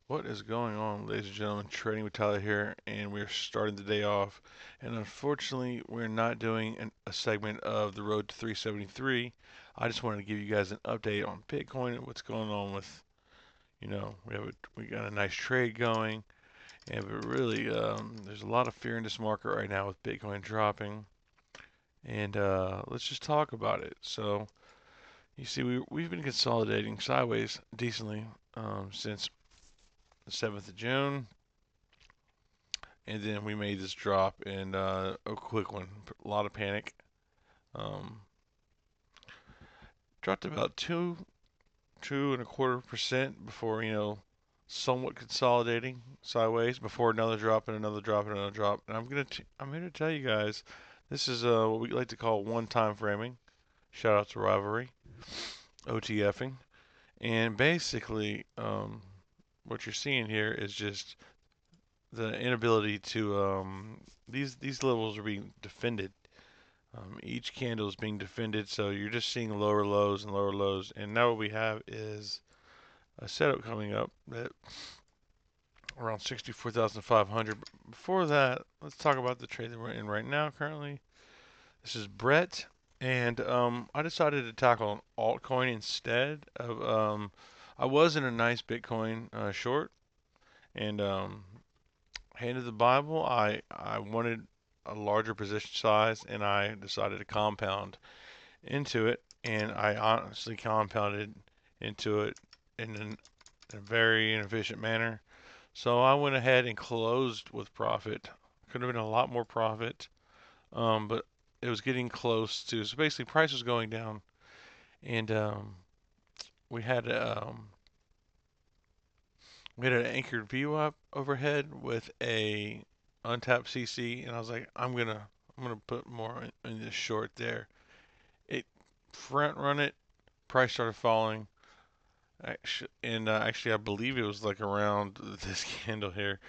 What is going on, ladies and gentlemen? Trading with Tyler here, and we're starting the day off. And unfortunately, we're not doing a segment of the road to 373. I just wanted to give you guys an update on Bitcoin and what's going on with, we got a nice trade going, and but really, there's a lot of fear in this market right now with Bitcoin dropping. And let's just talk about it. So you see, we've been consolidating sideways decently since the 7th of June. And then we made this drop and a quick one, a lot of panic. Um, Dropped about two and a quarter% before somewhat consolidating sideways before another drop and another drop and another drop. And I'm here to tell you guys, this is what we like to call one-time framing. Shout out to Rivalry, OTFing, and basically what you're seeing here is just the inability to these levels are being defended. Each candle is being defended, so you're just seeing lower lows and lower lows. And now what we have is a setup coming up at around 64,500. Before that, let's talk about the trade that we're in right now currently. This is Brett, and I decided to tackle an altcoin instead of. I was in a nice Bitcoin short, and hand of the Bible, I wanted a larger position size, and I decided to compound into it, and I honestly compounded into it in a very inefficient manner. So I went ahead and closed with profit. Could have been a lot more profit, but it was getting close to. So basically, price was going down, and we had we had an anchored view up overhead with a untapped CC, and I was like, I'm gonna put more in this short there. It front run it, price started falling. Actually, I believe it was like around this candle here,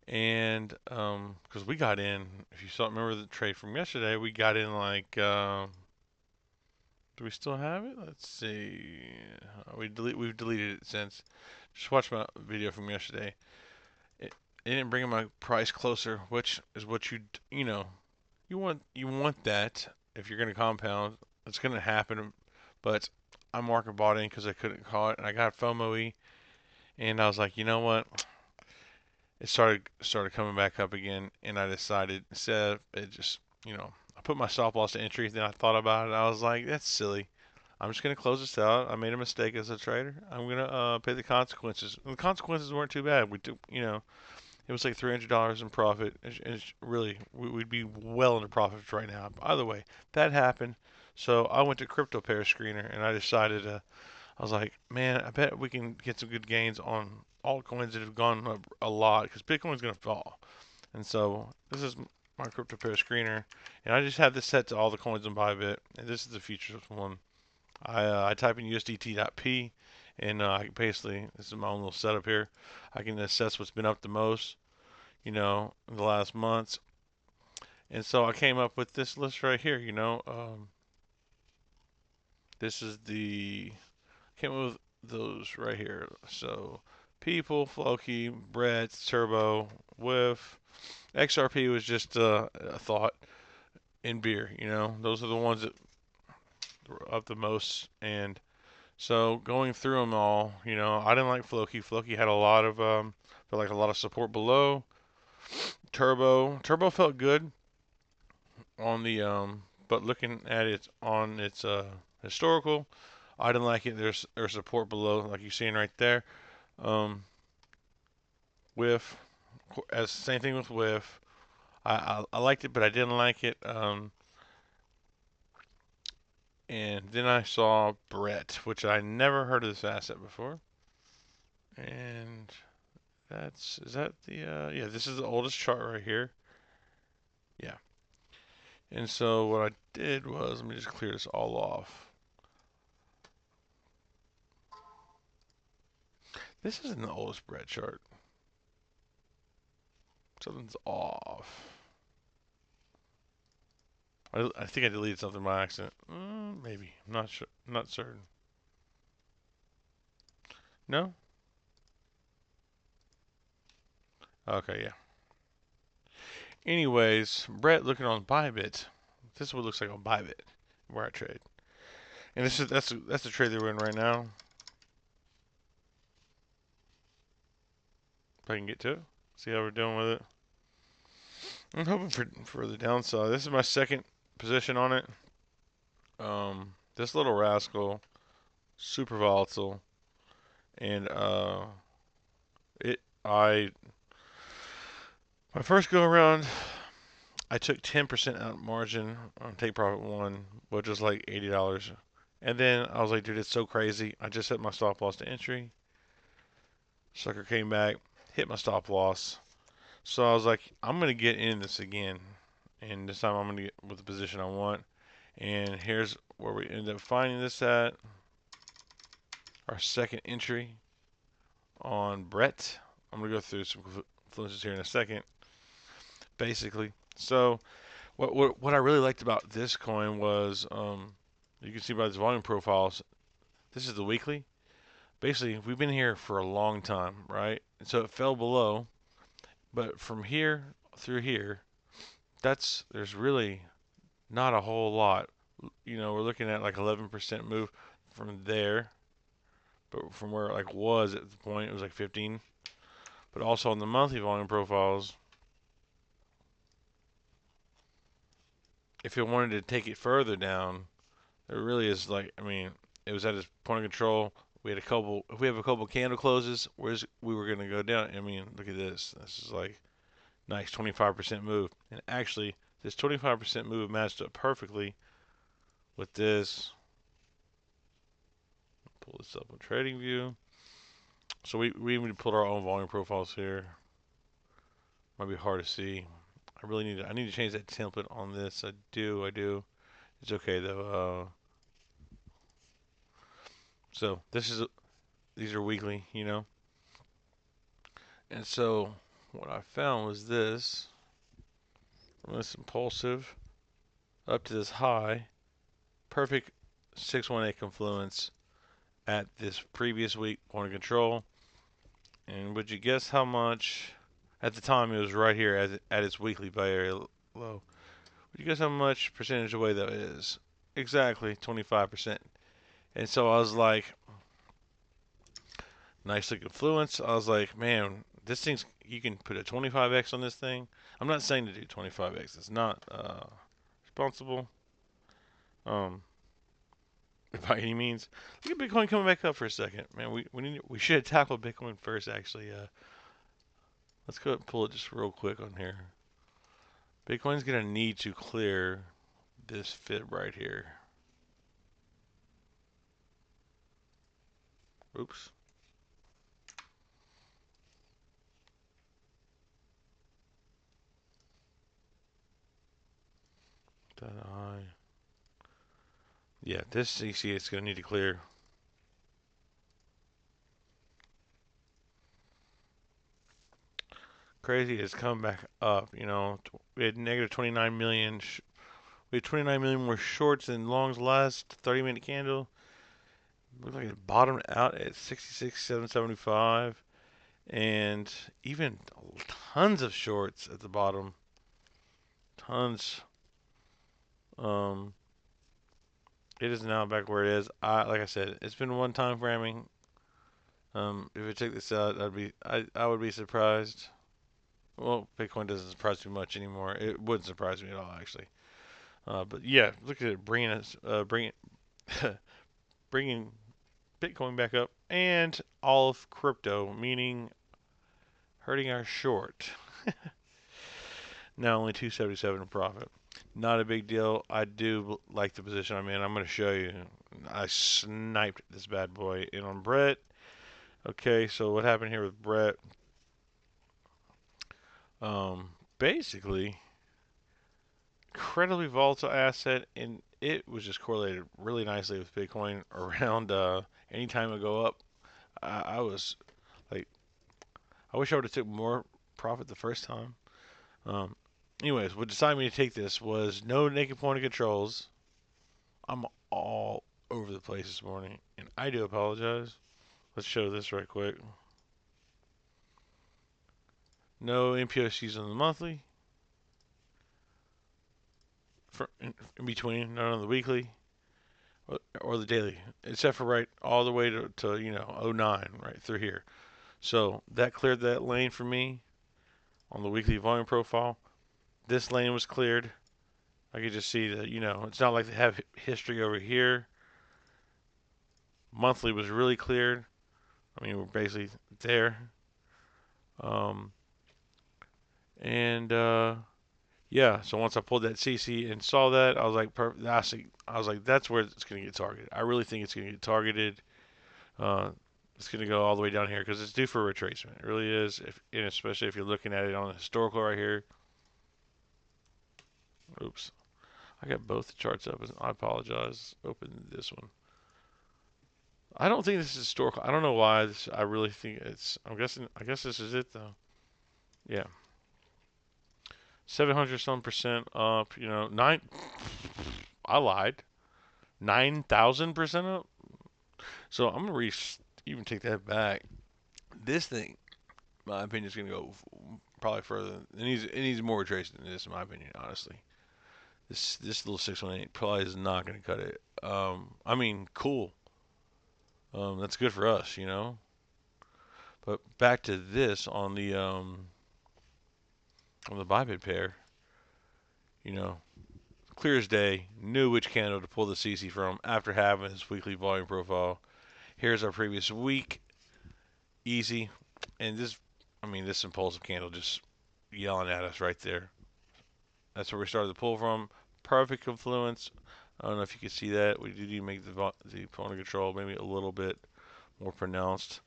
and because we got in, if you saw, remember the trade from yesterday, we got in like, do we still have it? Let's see. We've deleted it since. Just watch my video from yesterday. It, it didn't bring my price closer, which is what you want that if you're gonna compound. It's gonna happen, but I market bought in because I couldn't call it, and I got FOMO-y, and I was like, you know what? It started coming back up again, and I decided instead of it just I put my stop loss to entry. Then I thought about it. I was like, that's silly. I'm just gonna close this out. I made a mistake as a trader. I'm gonna pay the consequences. And the consequences weren't too bad. We took, it was like $300 in profit. It's really, we'd be well into profits right now. Either way, that happened. So I went to crypto pair screener, and I decided I was like, man, I bet we can get some good gains on altcoins that have gone up a lot because Bitcoin's going to fall. And so this is my crypto pair screener, and I just have this set to all the coins on Bybit, and this is the futures one. I type in USDT.P, and I basically, this is my own little setup here. I can assess what's been up the most, in the last months. And so I came up with this list right here, this is the came up with those right here. So People, Floki, Brett, Turbo, Whiff. XRP was just a thought in beer, Those are the ones that were up the most. And so going through them all, I didn't like Floki. Floki had a lot of, felt like a lot of support below. Turbo felt good on the, but looking at it on its historical, I didn't like it. There's support below, like you're seeing right there. Um, with as same thing with I liked it, but I didn't like it. And then I saw Brett, which I never heard of this asset before. And that's is that the yeah, this is the oldest chart right here. Yeah. And so what I did was let me just clear this all off. This isn't the oldest Brett chart. Something's off. I think I deleted something by accident. Maybe. I'm not sure. I'm not certain. No? Okay, yeah. Anyways, Brett looking on Bybit. This is what it looks like on Bybit, where I trade. And this is that's the trade that we're in right now. If I can get to it, see how we're doing with it. I'm hoping for the downside. This is my second position on it. This little rascal, super volatile, and it I my first go around, I took 10% out margin on take profit one, which was like $80. And then I was like, dude, it's so crazy. I just set my stop loss to entry. Sucker came back, hit my stop loss. So I was like, I'm gonna get in this again, and this time I'm gonna get with the position I want. And here's where we end up finding this at. Our second entry on Brett. I'm gonna go through some influences here in a second. Basically, so what I really liked about this coin was you can see by its volume profiles. This is the weekly. Basically, we've been here for a long time, right? And so it fell below, but from here through here, there's really not a whole lot. You know, we're looking at like 11% move from there, but from where it like was at the point, it was like 15. But also on the monthly volume profiles, if it wanted to take it further down, it really is like, I mean, it was at its point of control. We had a couple. If we have a couple candle closes, we were gonna go down. I mean, look at this. This is like nice 25% move, and actually, this 25% move matched up perfectly with this. Pull this up on TradingView. So we even put our own volume profiles here. Might be hard to see. I need to change that template on this. I do. It's okay though. So these are weekly, you know. And so what I found was this from this impulsive up to this high, perfect 618 confluence at this previous week point of control. And would you guess how much? At the time, it was right here at its weekly Bay Area low. Would you guess how much percentage away that is? Exactly 25%. And so I was like, nice looking influence. I was like, man, this thing's you can put a 25x on this thing. I'm not saying to do 25x. It's not responsible um, by any means. Look at Bitcoin coming back up for a second, man. We should have tackled Bitcoin first. Actually, let's go and pull it just real quick on here. Bitcoin's gonna need to clear this fib right here. Oops. That I. Yeah, this you see, it's gonna need to clear. Crazy, it's come back up. You know, we had negative 29 million. We had 29 million more shorts than longs last 30-minute candle. Looks like it bottomed out at 66,775, and even tons of shorts at the bottom. Tons. Um, it is now back where it is. Like I said, it's been one time framing. If it took this out, I would be surprised. Well, Bitcoin doesn't surprise me much anymore. It wouldn't surprise me at all, actually. But yeah, look at it bringing Bitcoin back up, and all of crypto, meaning hurting our short. Now only 277 in profit. Not a big deal. I do like the position I'm in. I'm going to show you. I sniped this bad boy in on Brett. Okay, so what happened here with Brett? Basically, incredibly volatile asset, and it was just correlated really nicely with Bitcoin around any time it go up. I was like, I wish I would have took more profit the first time. Um, Anyways, what decided me to take this was no naked point of controls. I'm all over the place this morning, and I do apologize. Let's show this right quick. No MPOCs on the monthly. In between, none on the weekly or the daily, except for right all the way to '09 right through here. So that cleared that lane for me on the weekly volume profile. This lane was cleared. I could just see that, it's not like they have history over here. Monthly was really cleared. I mean, we're basically there. Um, and yeah, so once I pulled that CC and saw that, I was like, perfect. I was like, that's where it's going to get targeted. I really think it's going to get targeted. Uh, it's going to go all the way down here because it's due for retracement. It really is, and especially if you're looking at it on the historical right here. Oops, I got both the charts up. I apologize. Open this one. I don't think this is historical. I don't know why. I really think it's. I'm guessing. I guess this is it though. Yeah, 700 some percent up. Nine. I lied. 9,000% up. So I'm gonna even take that back. This thing, in my opinion, is gonna go probably further. It needs more retracement than this, in my opinion. Honestly, this little 618 probably is not gonna cut it. I mean, cool. That's good for us. But back to this on the biped pair, you know, clear as day, knew which candle to pull the CC from after having his weekly volume profile. Here's our previous week, easy, and this impulsive candle just yelling at us right there. That's where we started the pull from. Perfect confluence. I don't know if you can see that. We do need to make the opponent control maybe a little bit more pronounced.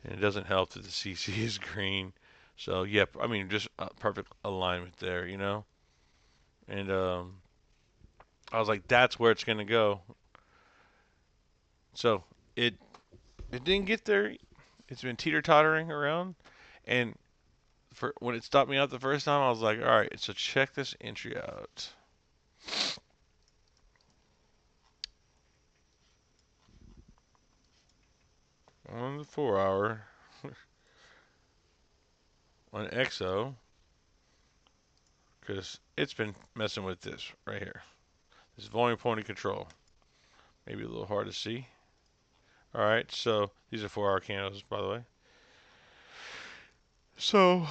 And it doesn't help that the CC is green. So, yeah, I mean, just perfect alignment there. And I was like, that's where it's going to go. So, it didn't get there. It's been teeter-tottering around. And when it stopped me out the first time, I was like, all right, so check this entry out. On the 4 hour, on XO, because it's been messing with this right here. This volume point of control. Maybe a little hard to see. All right, so these are 4 hour candles, by the way. So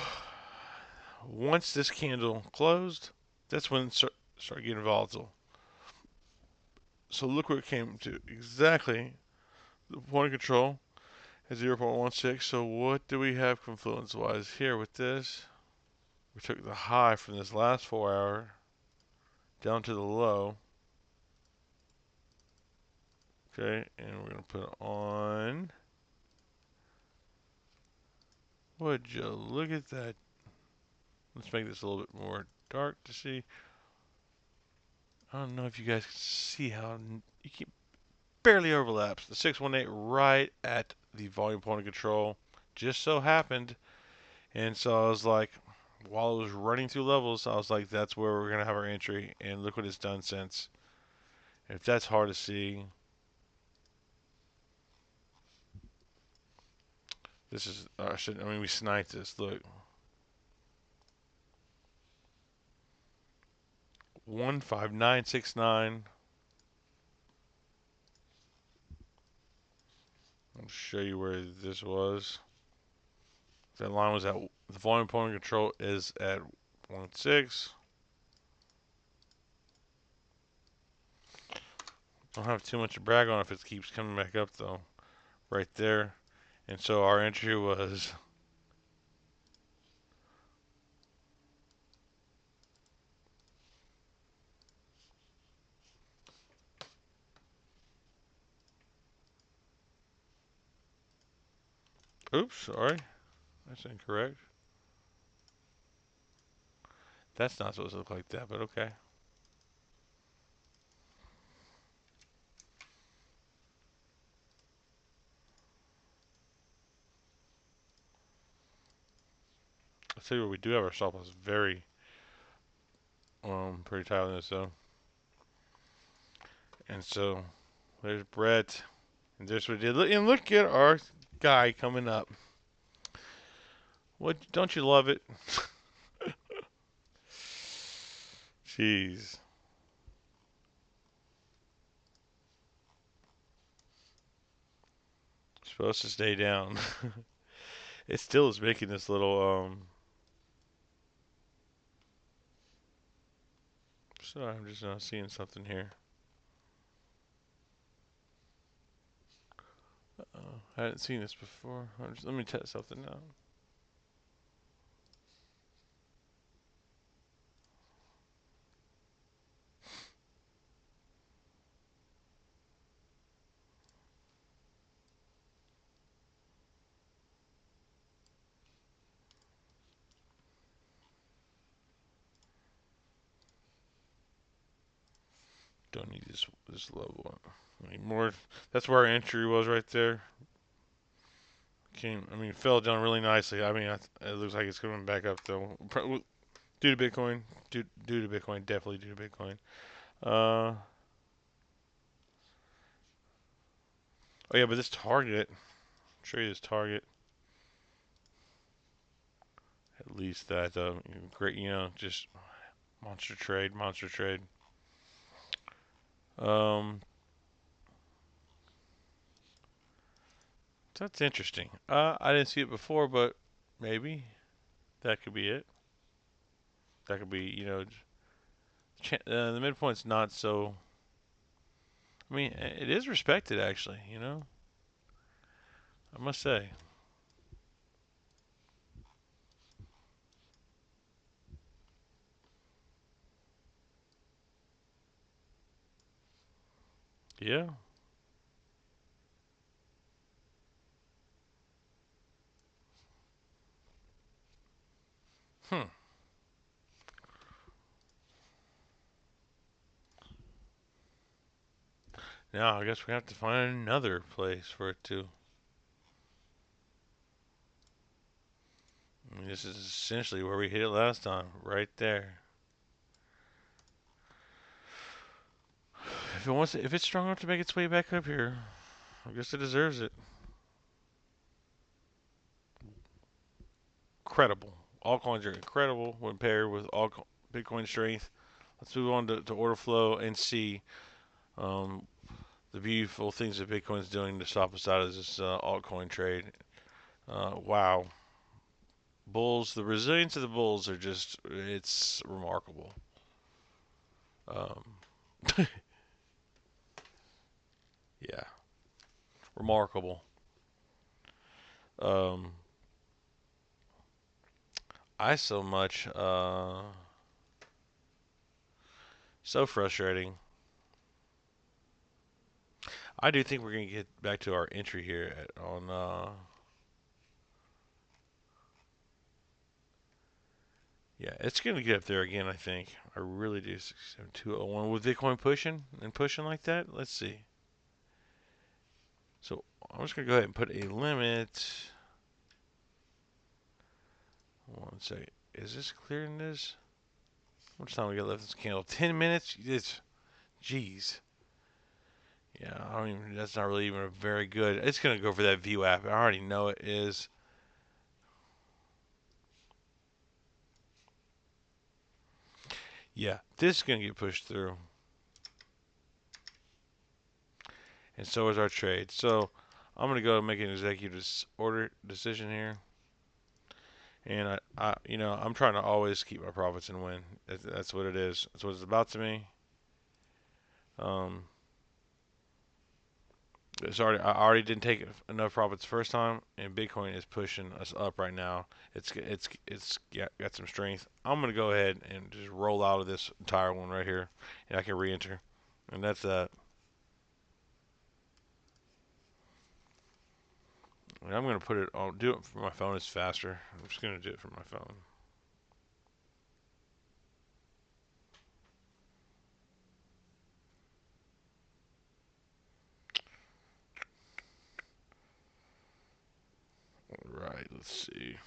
once this candle closed, that's when it started getting volatile. So look where it came to. Exactly the point of control at 0.16. So what do we have confluence-wise here with this? We took the high from this last 4 hour down to the low. Okay, and we're going to put on. Would you look at that? Let's make this a little bit more dark to see. I don't know if you guys can see how you keep barely overlaps. The 618 right at the volume point of control just so happened. And so I was like, while it was running through levels, I was like, that's where we're going to have our entry. And look what it's done since. If that's hard to see, this is, we sniped this. Look. 15969. I'll show you where this was. That line was at the volume point of control is at 1.6. Don't have too much to brag on if it keeps coming back up though. Right there. And so our entry was oops, sorry. That's incorrect. That's not supposed to look like that, but okay. I'll tell you what, we do have our stop loss very pretty tight on this though. And so there's Brett. And there's what we did. And look at our guy coming up. What? Don't you love it? Jeez. Supposed to stay down. It still is making this little sorry, I'm just not seeing something here. I hadn't seen this before. Let me test something out. Don't need this level anymore. That's where our entry was right there. Fell down really nicely. It looks like it's coming back up though. Due to Bitcoin, due to Bitcoin, definitely due to Bitcoin. Uh, oh yeah, but this target, show you this target. At least that great, just monster trade, monster trade. Um, that's interesting. I didn't see it before, but maybe that could be it. That could be, the midpoint's not so. It is respected actually. I must say. Yeah. Hmm. Now I guess we have to find another place for it to. This is essentially where we hit it last time, right there. If it's strong enough to make its way back up here, I guess it deserves it. Incredible. Altcoins are incredible when paired with all Bitcoin strength. Let's move on to order flow and see um, the beautiful things that Bitcoin's doing to stop us out of this altcoin trade. Wow. Bulls, the resilience of the bulls are it's remarkable. Um, yeah, remarkable. Um, I so much, so frustrating. I do think we're going to get back to our entry here yeah, it's going to get up there again, I think. I really do. 67201 with Bitcoin pushing and pushing like that. Let's see. So I'm just going to go ahead and put a limit. One second. Is this clearing this? How much time we got left in this candle? 10 minutes? Jeez. Yeah, that's not really even a very good. It's going to go for that VWAP. I already know it is. Yeah, this is going to get pushed through. And so is our trade. So I'm going to go make an executive order decision here. And I'm trying to always keep my profits and win. That's what it is. That's what it's about to me. Um, I already didn't take enough profits the first time, and Bitcoin is pushing us up right now. It's got some strength. I'm gonna go ahead and just roll out of this entire one right here, and I can re-enter, and that's that. And I'm gonna put it. I'll do it for my phone. It's faster. I'm just gonna do it for my phone. All right. Let's see.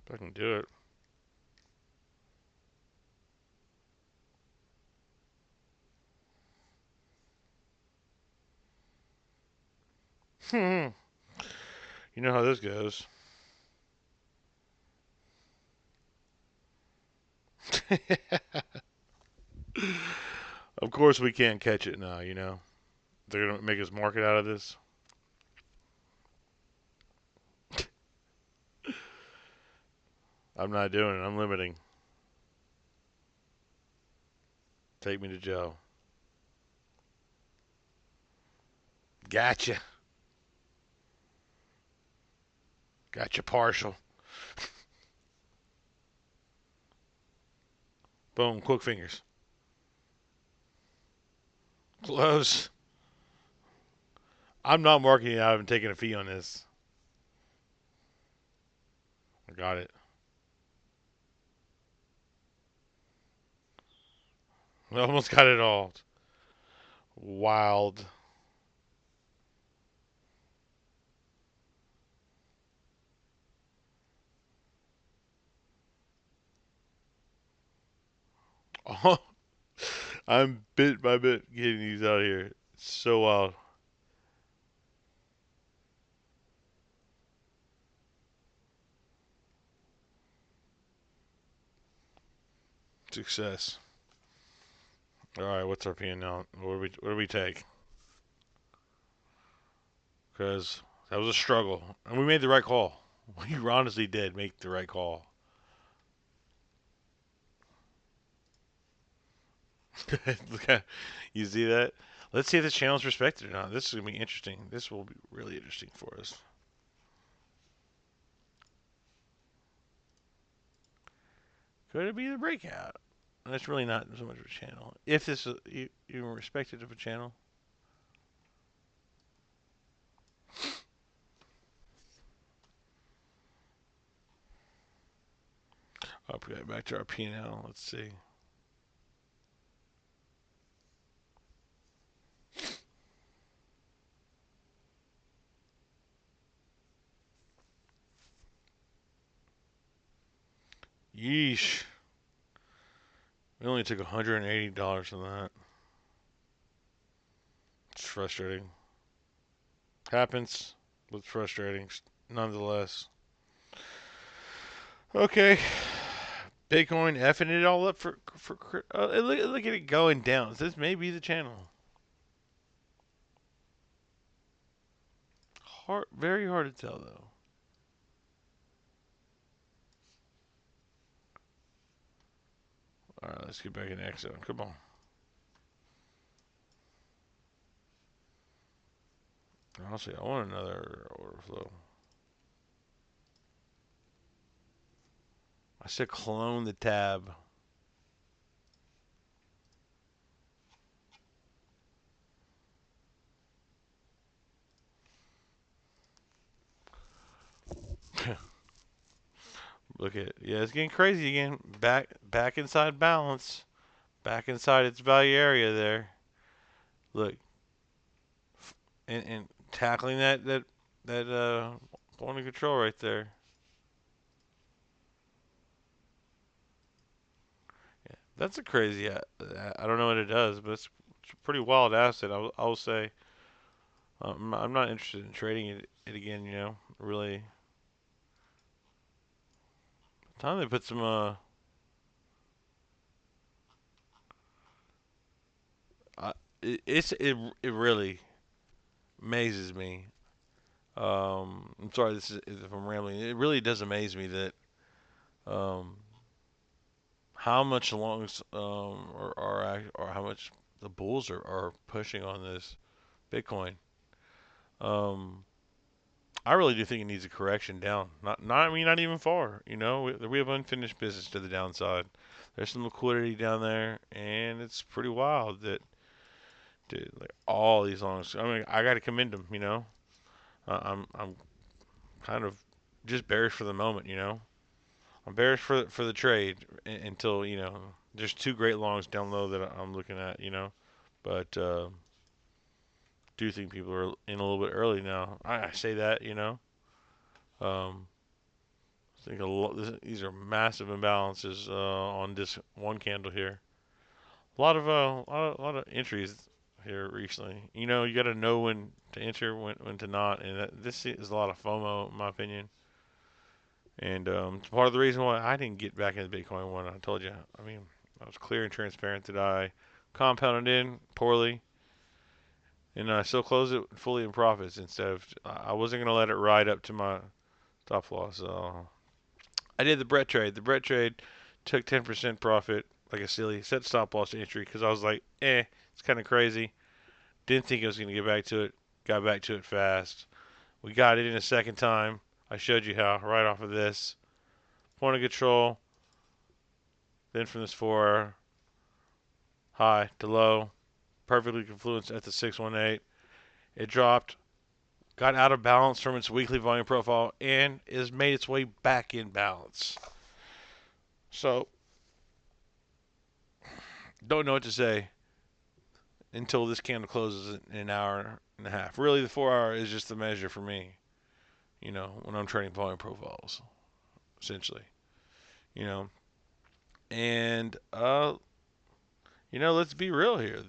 If I can do it. Hmm. You know how this goes. Of course, we can't catch it now. They're gonna make us market out of this. I'm not doing it. I'm limiting. Take me to jail. Gotcha. Gotcha. Partial. Boom. Quick fingers. Close. I'm not marketing it. I haven't taken a fee on this. I got it. I almost got it all. Wild. Oh, I'm bit by bit getting these out here. It's so wild. Success. All right, what's our P now? What do we take? Because that was a struggle, and we made the right call. We honestly did make the right call. Look at, you see that? Let's see if this channel's respected or not. This is gonna be interesting. This will be really interesting for us. Could it be the breakout? That's really not so much of a channel. If this is even respected of a channel. Okay, back to our P&L. Let's see. Yeesh. We only took $180 from that. It's frustrating. Happens, but frustrating nonetheless. Okay, Bitcoin effing it all up for look at it going down. This may be the channel. Very hard to tell though. All right, let's get back in X zone. Come on. Honestly, I want another order flow. I said clone the tab. Look at it. Yeah, it's getting crazy again. Back inside balance. Back inside its value area there. Look, and tackling that point of control right there. Yeah, that's a crazy. I don't know what it does, but it's a pretty wild asset. I will say. I'm not interested in trading it again. Really. Time they put some. Uh it really amazes me. I'm sorry, this is if I'm rambling. It really does amaze me that um how much longs or how much the bulls are pushing on this Bitcoin. Um, I really do think it needs a correction down. Not I mean not even far. We have unfinished business to the downside. There's some liquidity down there, and it's pretty wild that dude, like all these longs. I mean, I got to commend them. I'm kind of just bearish for the moment. I'm bearish for the trade until there's two great longs down low that I'm looking at. But do think people are in a little bit early now. I say that. Um, I think these are massive imbalances on this one candle here. A lot of entries here recently. You know, you got to know when to enter, when to not, and this is a lot of FOMO, in my opinion. And it's part of the reason why I didn't get back into Bitcoin when I told you. I mean, I was clear and transparent that I compounded in poorly, and I still closed it fully in profits instead of I wasn't gonna let it ride up to my stop loss. So I did the Brett trade. The Brett trade took 10% profit like a silly. Set stop loss entry because I was like, it's kind of crazy. Didn't think I was gonna get back to it. Got back to it fast. We got it in a second time. I showed you how right off of this point of control. Then from this 4 high to low, perfectly confluenced at the 618. It dropped, got out of balance from its weekly volume profile, and has made its way back in balance. So, don't know what to say until this candle closes in an hour and a half. Really, the 4 hour is just the measure for me, when I'm trading volume profiles, essentially. You know, and, let's be real here.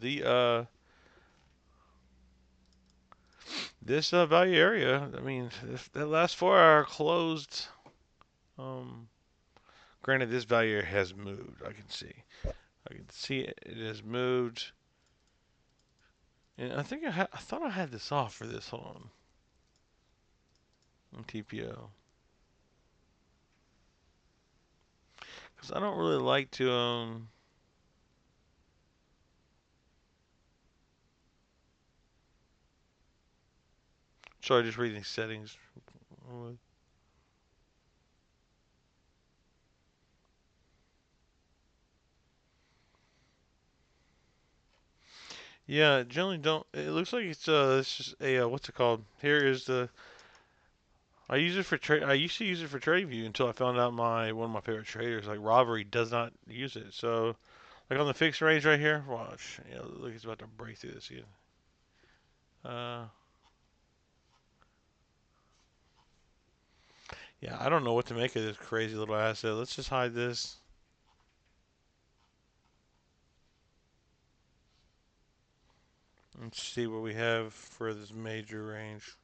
This value area, I mean, that last 4 hour closed. Um, Granted, this value has moved. I can see. It has moved. And I think I thought I had this off for this. Hold on TPO. Because I don't really like to Sorry, just reading settings. Yeah, generally don't. It looks like it's just a what's it called? Here is the. I use it for trade. I used to use it for TradingView until I found out one of my favorite traders, like Robbery, does not use it. So, like on the fixed range right here, watch. Look, it's about to break through this again. Uh, yeah, I don't know what to make of this crazy little asset. Let's just hide this. Let's see what we have for this major range.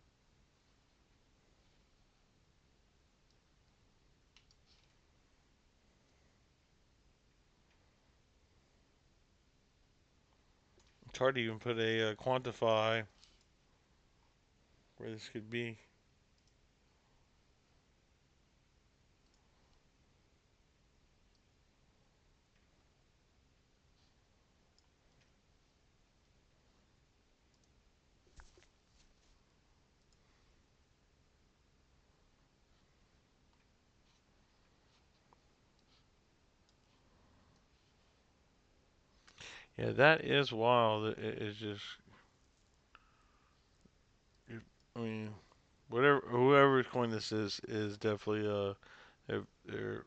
It's hard to even put a quantify where this could be. Yeah, that is wild. It's just, I mean, whoever's coin this is definitely they're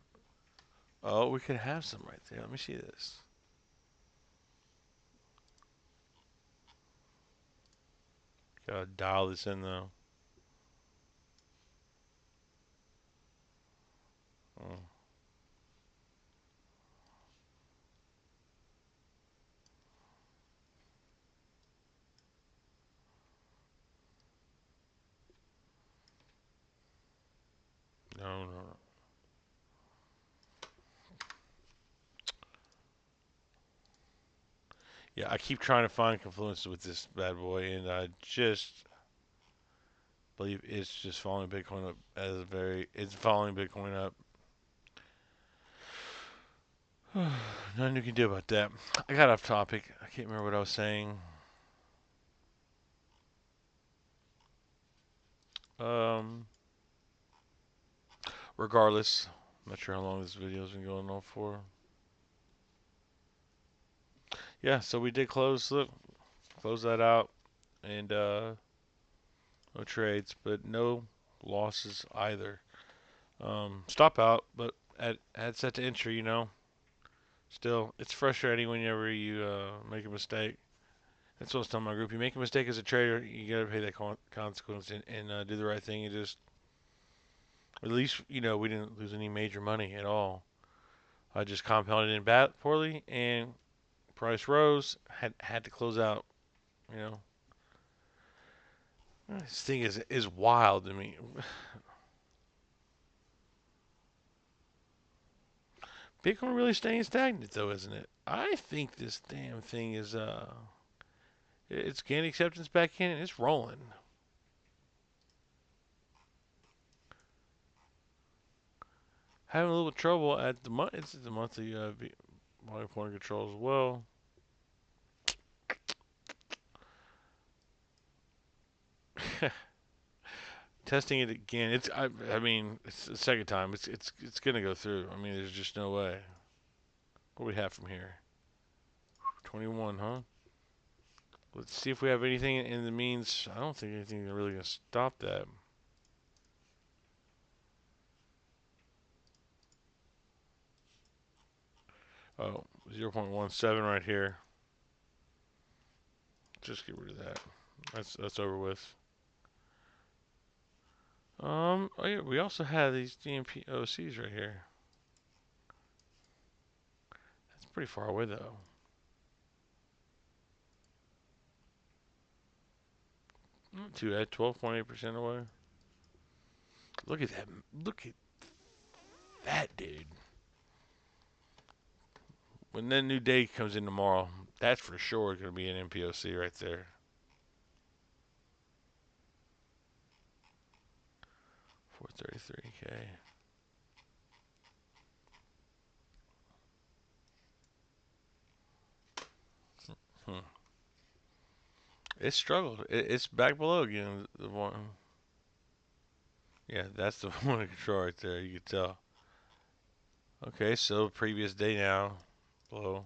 oh, we could have some right there. Let me see this. Gotta dial this in though. Oh, no, no. Yeah, I keep trying to find confluence with this bad boy, and I just believe it's just following Bitcoin up it's following Bitcoin up. Nothing you can do about that. I got off topic. I can't remember what I was saying. Um, Regardless, I'm not sure how long this video's been going on for. Yeah, so we did close that out, and no trades, but no losses either. Stop out, but at set to entry, still, it's frustrating whenever you make a mistake. That's what I was telling my group. You make a mistake as a trader, you gotta pay that consequence and do the right thing. And just at least we didn't lose any major money at all. I just compounded in bat poorly, and price rose. Had to close out. You know, this thing is wild to me. Bitcoin really staying stagnant though, isn't it? I think this damn thing is it's gaining acceptance back in and it's rolling. Having a little trouble at the month. It's the monthly volume point control as well. Testing it again. I mean, it's the second time. It's gonna go through. I mean, there's just no way. What do we have from here? 21, huh? Let's see if we have anything in the means. I don't think anything is really gonna stop that. Oh, 0.17 right here. Just get rid of that. That's over with. Oh yeah, we also have these DMP OCs right here. That's pretty far away though. Not too bad. 12.8% away. Look at that. Look at that, dude. When that new day comes in tomorrow, that's for sure going to be an MPOC right there. 433K. Hmm. It struggled. It's back below again. The one. Yeah, that's the one in control right there. You can tell. Okay, so previous day now. Below.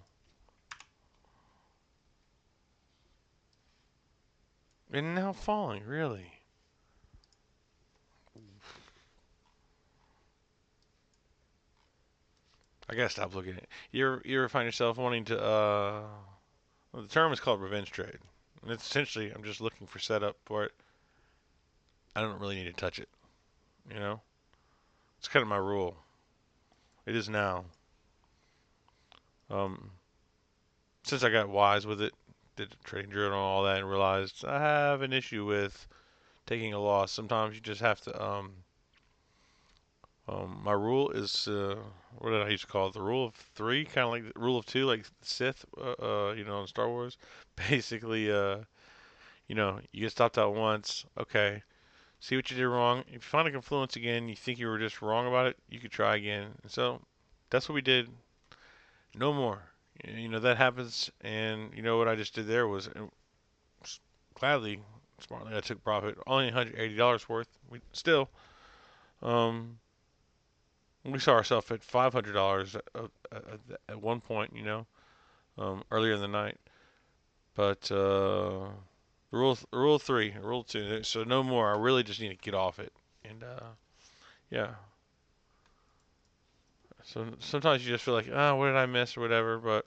And now falling, really. I gotta stop looking at it. You ever find yourself wanting to well, the term is called revenge trade. And it's essentially I'm just looking for setup for it. I don't really need to touch it, you know? It's kind of my rule. It is now. Um since I got wise with it, did the trading journal and all that and realized I have an issue with taking a loss. Sometimes you just have to my rule is what did I used to call it? The rule of three, kind of like the rule of two, like Sith, in Star Wars. Basically, you get stopped out once. Okay, see what you did wrong. If you find a confluence again, you think you were just wrong about it, you could try again. And so that's what we did. No more. That happens, and you know what I just did there was gladly, smartly, I took profit. Only $180 worth. We still, um, we saw ourselves at $500 at one point, earlier in the night. But rule three, rule two. So no more. I really just need to get off it. And yeah. So sometimes you just feel like, what did I miss or whatever. But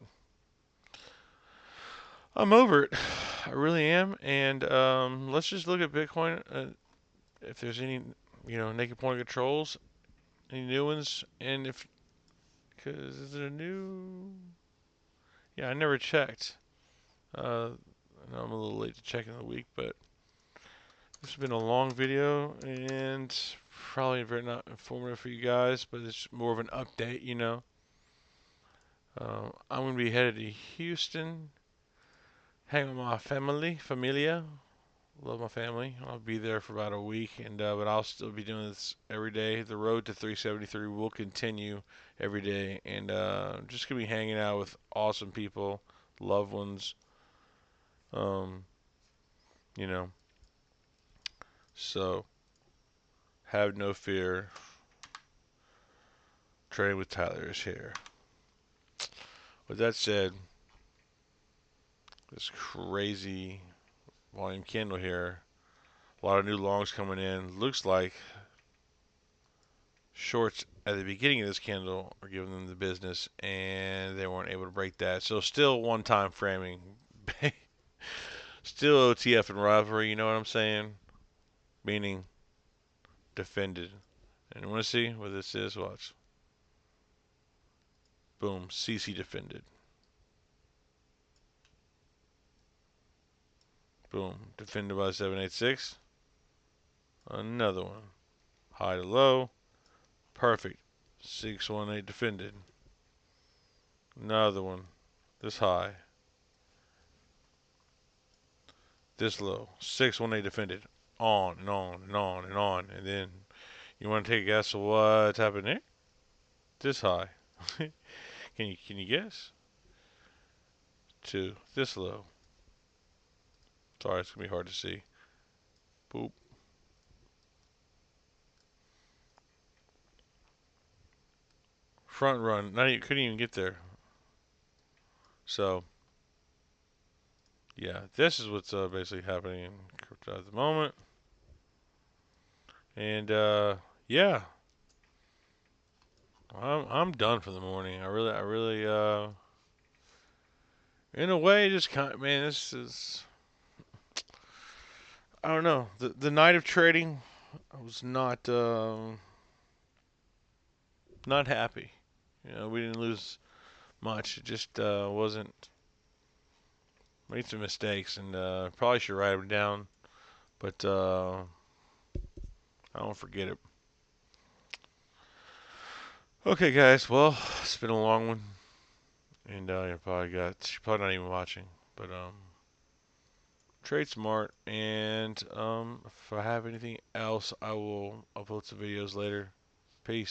I'm over it. I really am. And let's just look at Bitcoin. If there's any, naked point controls, any new ones, and if because is it a new? Yeah, I never checked. I know I'm a little late to check in the week, but this has been a long video and probably very not informative for you guys, but it's more of an update. I'm going to be headed to Houston, hang with my familia. Love my family. I'll be there for about a week, and but I'll still be doing this every day. The road to 373 will continue every day, and just gonna be hanging out with awesome people, loved ones. Um, you know, so have no fear. Trading with Tyler is here. With that said, this crazy volume candle here, a lot of new longs coming in. Looks like shorts at the beginning of this candle are giving them the business, and they weren't able to break that. So still one time framing, still OTF and rivalry. You know what I'm saying? Meaning defended. And you want to see what this is? Watch. Boom. CC defended. Boom. Defended by 786. Another one. High to low. Perfect. 618 defended. Another one. This high. This low. 618 defended. On and on and on and on. And then you want to take a guess of what's happened there? This high. Can you guess? Two. This low. Sorry, it's gonna be hard to see. Boop. Front run. Not even, couldn't even get there. So yeah, this is what's basically happening in crypto at the moment. And yeah, I'm done for the morning. I really in a way just kind of, man, this is, I don't know. The night of trading, I was not happy. We didn't lose much. It just wasn't, made some mistakes, and probably should write them down, but I don't forget it. Okay, guys. Well, it's been a long one, and you're probably not even watching, but trade smart. And if I have anything else, I will upload some videos later. Peace.